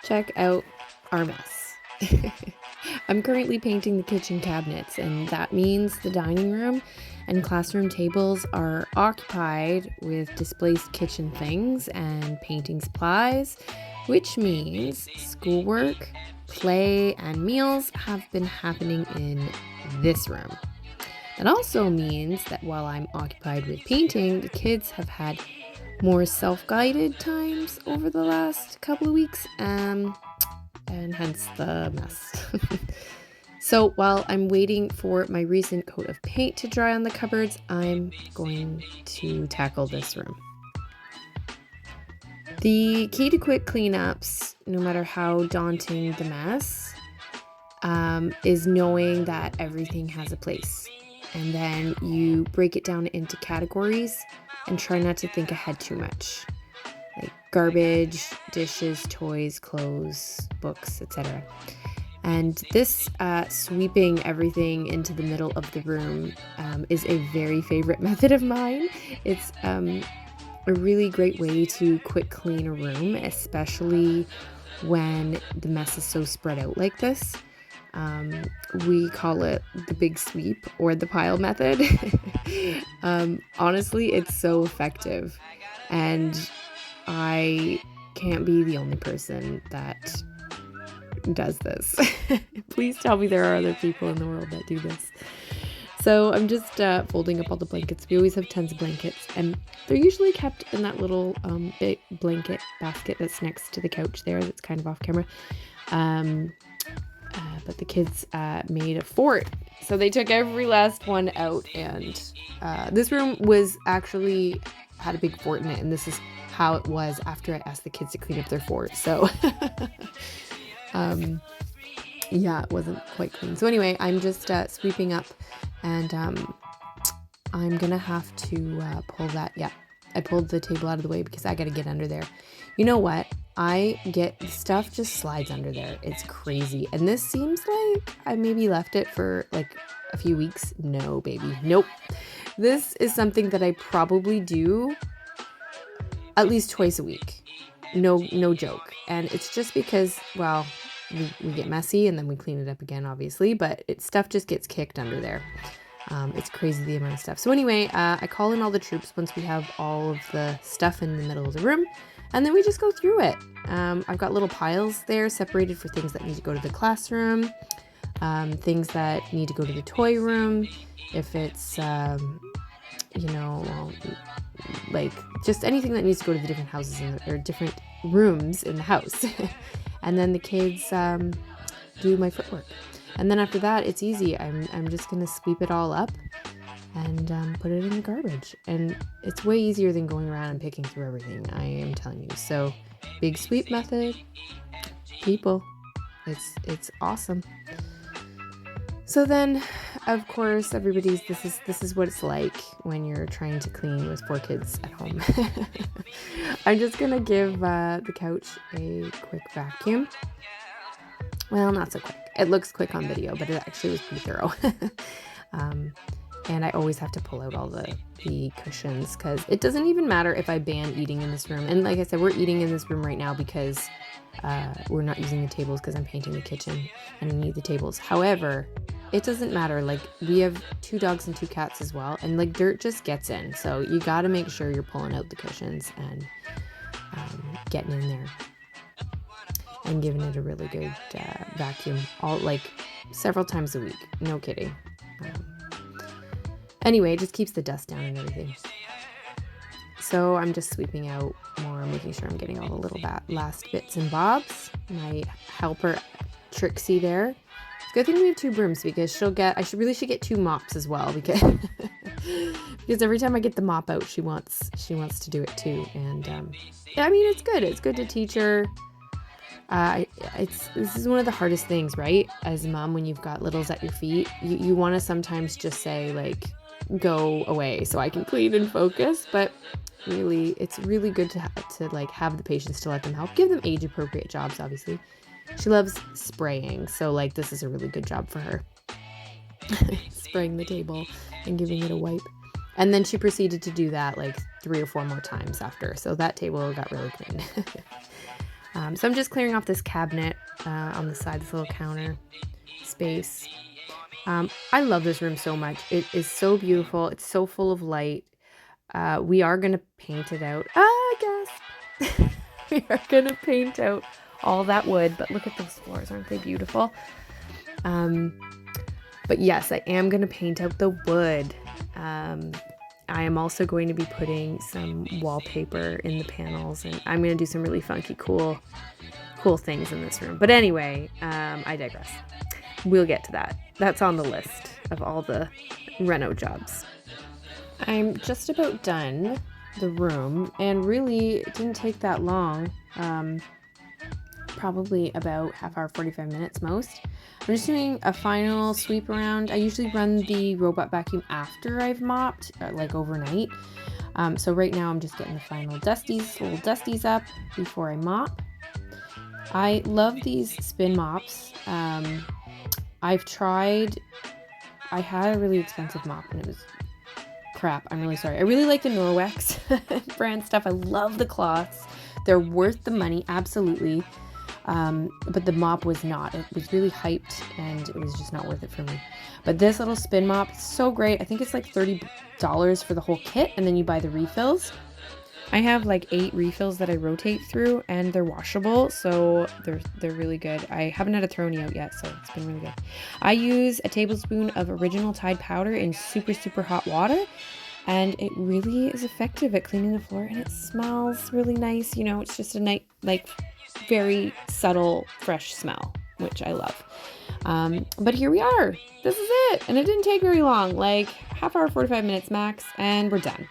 check out our mess. I'm currently painting the kitchen cabinets, and that means the dining room and classroom tables are occupied with displaced kitchen things and painting supplies, which means schoolwork, play, and meals have been happening in this room. That also means that while I'm occupied with painting, the kids have had more self-guided times over the last couple of weeks, and hence the mess. So while I'm waiting for my recent coat of paint to dry on the cupboards, I'm going to tackle this room. The key to quick cleanups, no matter how daunting the mess, is knowing that everything has a place. And then you break it down into categories and try not to think ahead too much. Like garbage, dishes, toys, clothes, books, etc. And this sweeping everything into the middle of the room is a very favorite method of mine. It's a really great way to quick clean a room, especially when the mess is so spread out like this. We call it the big sweep or the pile method. Honestly, it's so effective, and I can't be the only person that does this. Please tell me there are other people in the world that do this. So I'm just folding up all the blankets. We always have tons of blankets, and they're usually kept in that little big blanket basket that's next to the couch there, that's kind of off camera. But the kids made a fort, so they took every last one out, and this room was actually had a big fort in it, and this is how it was after I asked the kids to clean up their fort. So yeah, it wasn't quite clean. So anyway, I'm just sweeping up, and I'm gonna have to pull that. Yeah, I pulled the table out of the way because I gotta get under there. You know what? I get stuff just slides under there. It's crazy. And this seems like I maybe left it for like a few weeks. No, baby. Nope. This is something that I probably do at least twice a week. No joke. And it's just because, well, we get messy and then we clean it up again, obviously, but stuff just gets kicked under there. It's crazy the amount of stuff. So anyway, I call in all the troops once we have all of the stuff in the middle of the room, and then we just go through it. I've got little piles there separated for things that need to go to the classroom, things that need to go to the toy room, if it's, like just anything that needs to go to the different houses or different rooms in the house. And then the kids do my footwork. And then after that, it's easy. I'm just going to sweep it all up and put it in the garbage. And it's way easier than going around and picking through everything, I am telling you. So big sweep method, people, it's awesome. So then, of course, this is what it's like when you're trying to clean with 4 kids at home. I'm just going to give the couch a quick vacuum. Well, not so quick. It looks quick on video, but it actually was pretty thorough. And I always have to pull out all the cushions, because it doesn't even matter if I ban eating in this room. And like I said, we're eating in this room right now because we're not using the tables because I'm painting the kitchen and I need the tables. However, it doesn't matter. Like, we have 2 dogs and 2 cats as well, and like dirt just gets in. So you got to make sure you're pulling out the cushions and getting in there and giving it a really good vacuum, all like several times a week. No kidding. Anyway, it just keeps the dust down and everything. So I'm just sweeping out more, making sure I'm getting all the little last bits and bobs. My helper Trixie there. It's a good thing we have 2 brooms, because I should get 2 mops as well, because because every time I get the mop out, she wants to do it too. And I mean, it's good. It's good to teach her. This is one of the hardest things, right? As a mom, when you've got littles at your feet, you want to sometimes just say, like, go away so I can clean and focus. But really, it's really good to like have the patience to let them help. Give them age appropriate jobs, obviously. She loves spraying, so like this is a really good job for her. Spraying the table and giving it a wipe. And then she proceeded to do that like 3 or 4 more times after. So that table got really clean. So I'm just clearing off this cabinet on the side, this little counter space. I love this room so much. It is so beautiful. It's so full of light. We are going to paint it out. I guess. We are going to paint out all that wood, but look at those floors. Aren't they beautiful? But yes, I am going to paint out the wood. I am also going to be putting some wallpaper in the panels, and I'm going to do some really funky, cool things in this room. But anyway, I digress. We'll get to that. That's on the list of all the reno jobs. I'm just about done the room, and really it didn't take that long. Probably about half hour, 45 minutes most. I'm just doing a final sweep around. I usually run the robot vacuum after I've mopped, like overnight. So right now I'm just getting the final little dusties up before I mop. I love these spin mops. I've tried, I had a really expensive mop and it was crap. I'm really sorry. I really like the Norwex brand stuff. I love the cloths. They're worth the money, absolutely. But the mop was not. It was really hyped and it was just not worth it for me. But this little spin mop is so great. I think it's like $30 for the whole kit, and then you buy the refills. I have like 8 refills that I rotate through, and they're washable, so they're really good. I haven't had a throny out yet, so it's been really good. I use a tablespoon of original Tide powder in super, super hot water, and it really is effective at cleaning the floor, and it smells really nice. You know, it's just a nice, like, very subtle, fresh smell, which I love. But here we are. This is it, and it didn't take very long, like half hour, 45 minutes max, and we're done.